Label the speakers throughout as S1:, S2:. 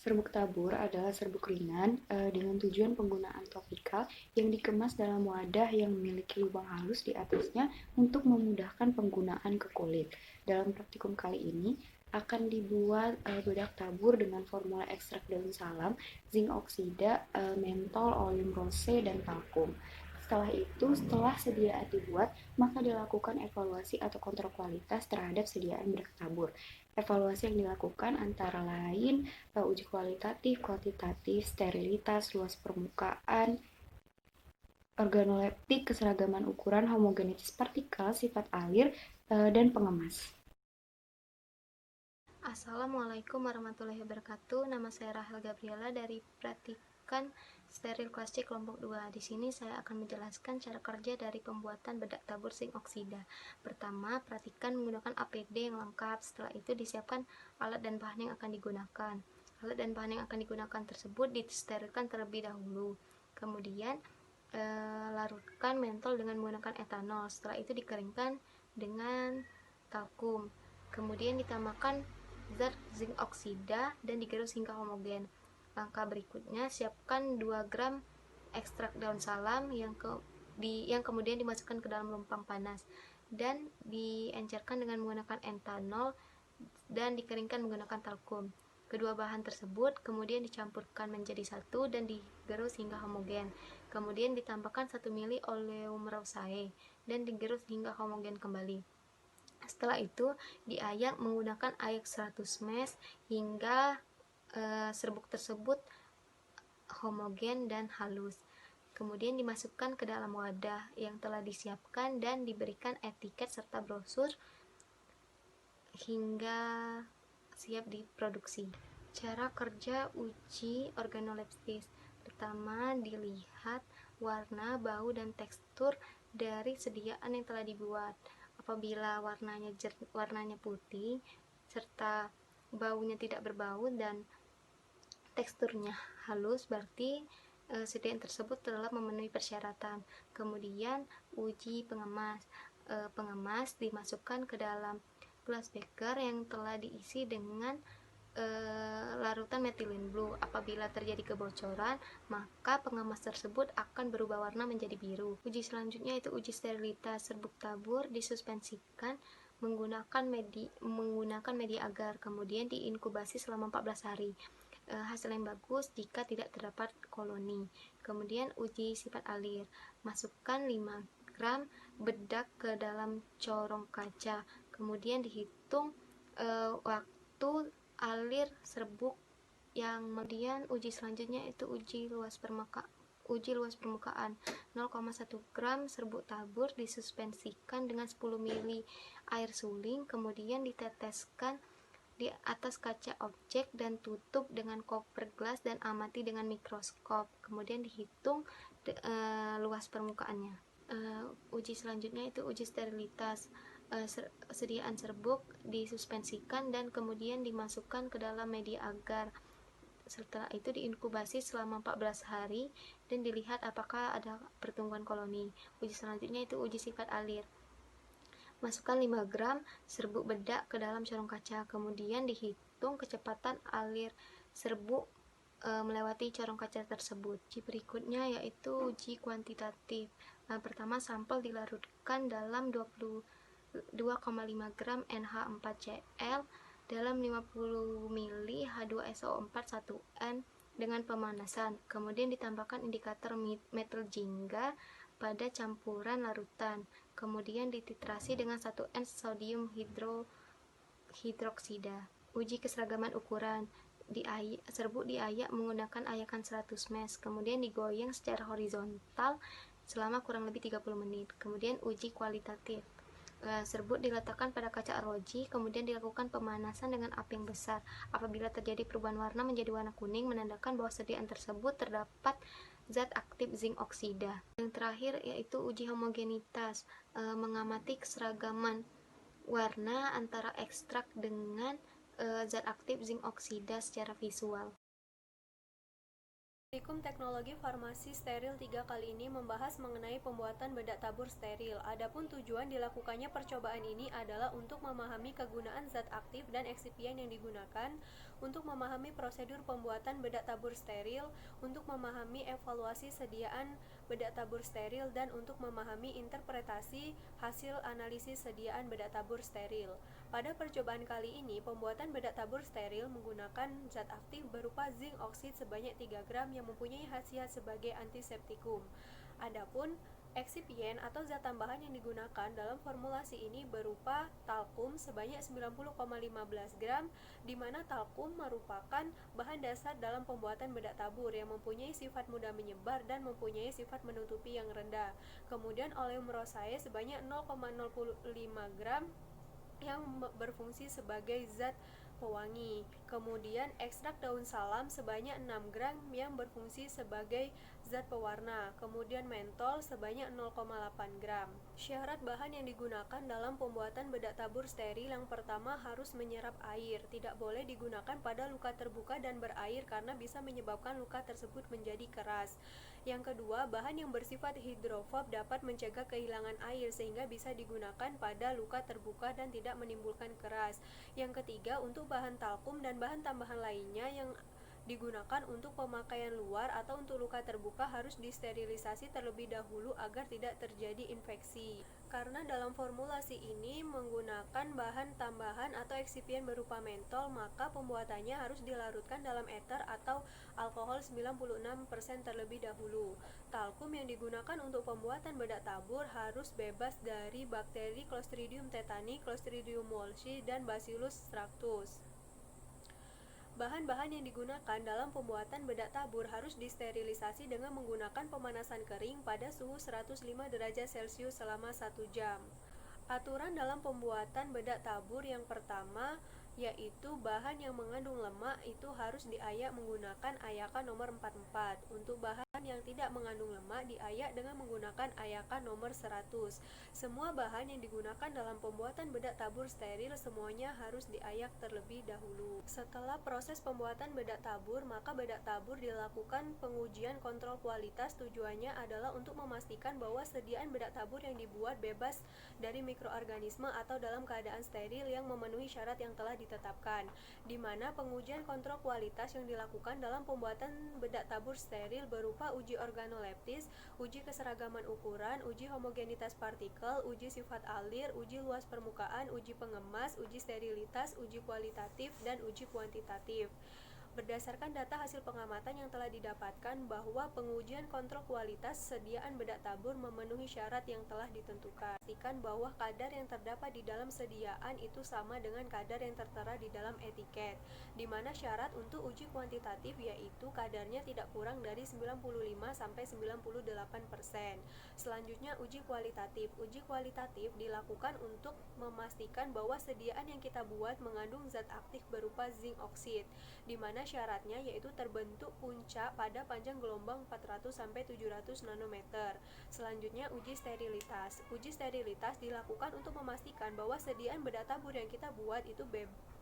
S1: Serbuk tabur adalah serbuk ringan dengan tujuan penggunaan topikal yang dikemas dalam wadah yang memiliki lubang halus di atasnya untuk memudahkan penggunaan ke kulit. Dalam praktikum kali ini akan dibuat bedak tabur dengan formula ekstrak daun salam, zinc oksida, mentol, oleum rose, dan talkum. Setelah sediaan dibuat, maka dilakukan evaluasi atau kontrol kualitas terhadap sediaan bedak tabur. Evaluasi yang dilakukan antara lain uji kualitatif, kuantitatif, sterilitas, luas permukaan, organoleptik, keseragaman ukuran, homogenitas partikel, sifat alir, dan pengemas.
S2: Assalamualaikum warahmatullahi wabarakatuh. Nama saya Rahel Gabriela dari Praktikan Steril Kelas C kelompok 2. Di sini saya akan menjelaskan cara kerja dari pembuatan bedak tabur zinc oksida. Pertama, perhatikan menggunakan APD yang lengkap. Setelah itu disiapkan alat dan bahan yang akan digunakan. Alat dan bahan yang akan digunakan tersebut disterilkan terlebih dahulu. Kemudian larutkan mentol dengan menggunakan etanol. Setelah itu dikeringkan dengan talkum. Kemudian ditambahkan zat zinc oksida dan digerus hingga homogen. Langkah berikutnya, siapkan 2 gram ekstrak daun salam yang kemudian dimasukkan ke dalam lompang panas dan diencerkan dengan menggunakan etanol dan dikeringkan menggunakan talkum. Kedua bahan tersebut kemudian dicampurkan menjadi satu dan digerus hingga homogen. Kemudian ditambahkan 1 ml oleum rose dan digerus hingga homogen kembali. Setelah itu diayak menggunakan ayak 100 ml hingga serbuk tersebut homogen dan halus. Kemudian dimasukkan ke dalam wadah yang telah disiapkan dan diberikan etiket serta brosur hingga siap diproduksi. Cara kerja uji organoleptis. Pertama, dilihat warna, bau, dan tekstur dari sediaan yang telah dibuat. Apabila warnanya putih serta baunya tidak berbau dan teksturnya halus, berarti sediaan tersebut telah memenuhi persyaratan. Kemudian uji pengemas. Pengemas dimasukkan ke dalam gelas beker yang telah diisi dengan larutan methylene blue. Apabila terjadi kebocoran, maka pengemas tersebut akan berubah warna menjadi biru. Uji selanjutnya itu uji sterilitas. Serbuk tabur disuspensikan menggunakan media agar, kemudian diinkubasi selama 14 hari. Hasil yang bagus jika tidak terdapat koloni. Kemudian uji sifat alir. Masukkan 5 gram bedak ke dalam corong kaca. Kemudian dihitung waktu alir serbuk yang kemudian uji selanjutnya itu uji luas permukaan 0,1 gram serbuk tabur disuspensikan dengan 10 ml air suling, kemudian diteteskan di atas kaca objek dan tutup dengan koper gelas dan amati dengan mikroskop. Kemudian dihitung luas permukaannya. Uji selanjutnya itu uji sterilitas. Sediaan serbuk disuspensikan dan kemudian dimasukkan ke dalam media agar. Setelah itu diinkubasi selama 14 hari dan dilihat apakah ada pertumbuhan koloni. Uji selanjutnya itu uji sifat alir. Masukkan 5 gram serbuk bedak ke dalam corong kaca, kemudian dihitung kecepatan alir serbuk melewati corong kaca tersebut. Uji berikutnya yaitu uji kuantitatif. Pertama, sampel dilarutkan dalam 2,5 gram NH4Cl dalam 50 ml H2SO4 1N dengan pemanasan. Kemudian ditambahkan indikator metil jingga pada campuran larutan. Kemudian dititrasi dengan 1N sodium hidroksida. Uji keseragaman ukuran. Serbuk diayak menggunakan ayakan 100 ml, kemudian digoyang secara horizontal selama kurang lebih 30 menit. Kemudian uji kualitatif. Serbuk diletakkan pada kaca arloji, kemudian dilakukan pemanasan dengan api yang besar. Apabila terjadi perubahan warna menjadi warna kuning, menandakan bahwa sediaan tersebut terdapat zat aktif zinc oksida. Yang terakhir yaitu uji homogenitas, mengamati keseragaman warna antara ekstrak dengan zat aktif zinc oksida secara visual.
S3: Praktikum Teknologi Farmasi Steril 3 kali ini membahas mengenai pembuatan bedak tabur steril. Adapun tujuan dilakukannya percobaan ini adalah untuk memahami kegunaan zat aktif dan eksipien yang digunakan, untuk memahami prosedur pembuatan bedak tabur steril, untuk memahami evaluasi sediaan bedak tabur steril, dan untuk memahami interpretasi hasil analisis sediaan bedak tabur steril. Pada percobaan kali ini, pembuatan bedak tabur steril menggunakan zat aktif berupa zinc oksid sebanyak 3 gram yang mempunyai khasiat sebagai antiseptikum. Adapun eksipien atau zat tambahan yang digunakan dalam formulasi ini berupa talkum sebanyak 90,15 gram, di mana talkum merupakan bahan dasar dalam pembuatan bedak tabur yang mempunyai sifat mudah menyebar dan mempunyai sifat menutupi yang rendah. Kemudian oleum rosea sebanyak 0,05 gram yang berfungsi sebagai zat pewangi. Kemudian ekstrak daun salam sebanyak 6 gram yang berfungsi sebagai zat pewarna. Kemudian mentol sebanyak 0,8 gram. Syarat bahan yang digunakan dalam pembuatan bedak tabur steril: yang pertama, harus menyerap air. Tidak boleh digunakan pada luka terbuka dan berair karena bisa menyebabkan luka tersebut menjadi keras. Yang kedua, bahan yang bersifat hidrofob dapat mencegah kehilangan air sehingga bisa digunakan pada luka terbuka dan tidak menimbulkan keras. Yang ketiga, untuk bahan talkum dan bahan tambahan lainnya yang digunakan untuk pemakaian luar atau untuk luka terbuka harus disterilisasi terlebih dahulu agar tidak terjadi infeksi. Karena dalam formulasi ini menggunakan bahan tambahan atau eksipien berupa mentol, maka pembuatannya harus dilarutkan dalam ether atau alkohol 96% terlebih dahulu. Talkum yang digunakan untuk pembuatan bedak tabur harus bebas dari bakteri Clostridium tetani, Clostridium walshi, dan Bacillus stractus. Bahan-bahan yang digunakan dalam pembuatan bedak tabur harus disterilisasi dengan menggunakan pemanasan kering pada suhu 105 derajat Celcius selama 1 jam. Aturan dalam pembuatan bedak tabur: yang pertama, yaitu bahan yang mengandung lemak itu harus diayak menggunakan ayakan nomor 44. Untuk bahan yang tidak mengandung lemak diayak dengan menggunakan ayakan nomor 100. Semua bahan yang digunakan dalam pembuatan bedak tabur steril semuanya harus diayak terlebih dahulu. Setelah proses pembuatan bedak tabur, maka bedak tabur dilakukan pengujian kontrol kualitas. Tujuannya adalah untuk memastikan bahwa sediaan bedak tabur yang dibuat bebas dari mikroorganisme atau dalam keadaan steril yang memenuhi syarat yang telah ditetapkan, di mana pengujian kontrol kualitas yang dilakukan dalam pembuatan bedak tabur steril berupa uji organoleptis, uji keseragaman ukuran, uji homogenitas partikel, uji sifat alir, uji luas permukaan, uji pengemas, uji sterilitas, uji kualitatif, dan uji kuantitatif. Berdasarkan data hasil pengamatan yang telah didapatkan bahwa pengujian kontrol kualitas sediaan bedak tabur memenuhi syarat yang telah ditentukan. Pastikan bahwa kadar yang terdapat di dalam sediaan itu sama dengan kadar yang tertera di dalam etiket, di mana syarat untuk uji kuantitatif yaitu kadarnya tidak kurang dari 95-98%. Selanjutnya, uji kualitatif. Uji kualitatif dilakukan untuk memastikan bahwa sediaan yang kita buat mengandung zat aktif berupa zinc oksid, di mana syaratnya yaitu terbentuk puncak pada panjang gelombang 400-700 nanometer. Selanjutnya, uji sterilitas. Uji sterilitas dilakukan untuk memastikan bahwa sediaan bedak tabur yang kita buat itu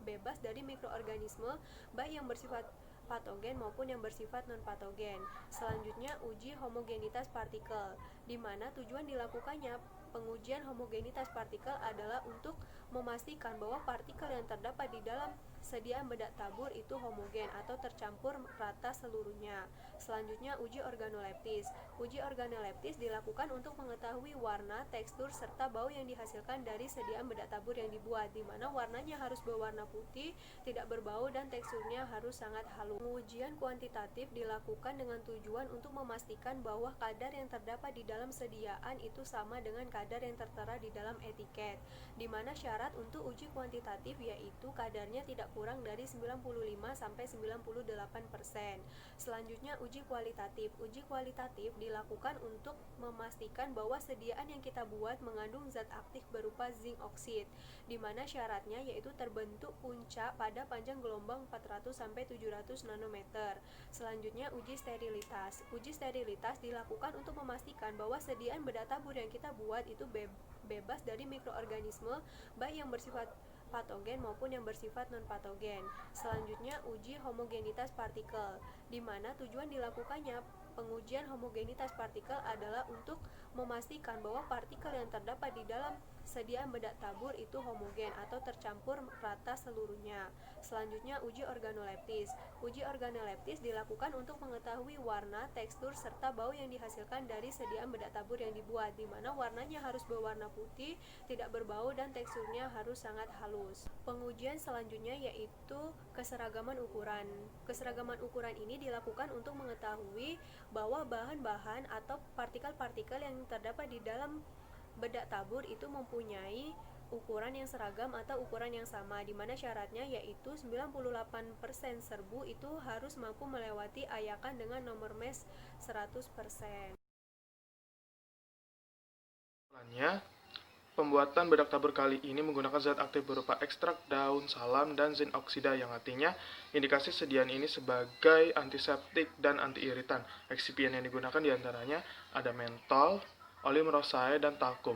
S3: bebas dari mikroorganisme, baik yang bersifat patogen maupun yang bersifat non-patogen. Selanjutnya, uji homogenitas partikel, di mana tujuan dilakukannya pengujian homogenitas partikel adalah untuk memastikan bahwa partikel yang terdapat di dalam sediaan bedak tabur itu homogen atau tercampur rata seluruhnya. Selanjutnya, uji organoleptis. Uji organoleptis dilakukan untuk mengetahui warna, tekstur, serta bau yang dihasilkan dari sediaan bedak tabur yang dibuat, di mana warnanya harus berwarna putih, tidak berbau, dan teksturnya harus sangat halus. Pengujian kuantitatif dilakukan dengan tujuan untuk memastikan bahwa kadar yang terdapat di dalam sediaan itu sama dengan kadar yang tertera di dalam etiket, di mana syarat untuk uji kuantitatif yaitu kadarnya tidak kurang dari 95-98%. Selanjutnya, uji kualitatif. Uji kualitatif dilakukan untuk memastikan bahwa sediaan yang kita buat mengandung zat aktif berupa zinc oksid, di mana syaratnya yaitu terbentuk puncak pada panjang gelombang 400-700 nanometer. Selanjutnya, uji sterilitas. Uji sterilitas dilakukan untuk memastikan bahwa sediaan bedak tabur yang kita buat itu bebas dari mikroorganisme, baik yang bersifat patogen maupun yang bersifat non-patogen. Selanjutnya, uji homogenitas partikel, di mana tujuan dilakukannya pengujian homogenitas partikel adalah untuk memastikan bahwa partikel yang terdapat di dalam sediaan bedak tabur itu homogen atau tercampur rata seluruhnya. Selanjutnya, uji organoleptis. Uji organoleptis dilakukan untuk mengetahui warna, tekstur, serta bau yang dihasilkan dari sediaan bedak tabur yang dibuat, di mana warnanya harus berwarna putih, tidak berbau, dan teksturnya harus sangat halus. Pengujian selanjutnya yaitu keseragaman ukuran. Keseragaman ukuran ini dilakukan untuk mengetahui bahwa bahan-bahan atau partikel-partikel yang terdapat di dalam bedak tabur itu mempunyai ukuran yang seragam atau ukuran yang sama, di mana syaratnya yaitu 98% serbu itu harus mampu melewati ayakan dengan nomor MES 100%.
S4: Pembuatan bedak tabur kali ini menggunakan zat aktif berupa ekstrak daun salam dan zinc oksida, yang artinya indikasi sediaan ini sebagai antiseptik dan antiiritan. Eksipien yang digunakan diantaranya ada mentol, oleum rosea, dan talkum.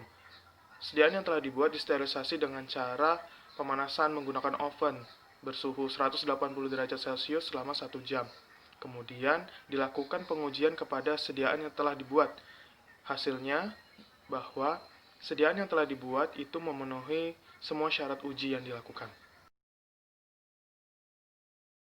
S4: Sediaan yang telah dibuat disterilisasi dengan cara pemanasan menggunakan oven bersuhu 180 derajat Celcius selama 1 jam. Kemudian dilakukan pengujian kepada sediaan yang telah dibuat. Hasilnya bahwa sediaan yang telah dibuat itu memenuhi semua syarat uji yang dilakukan.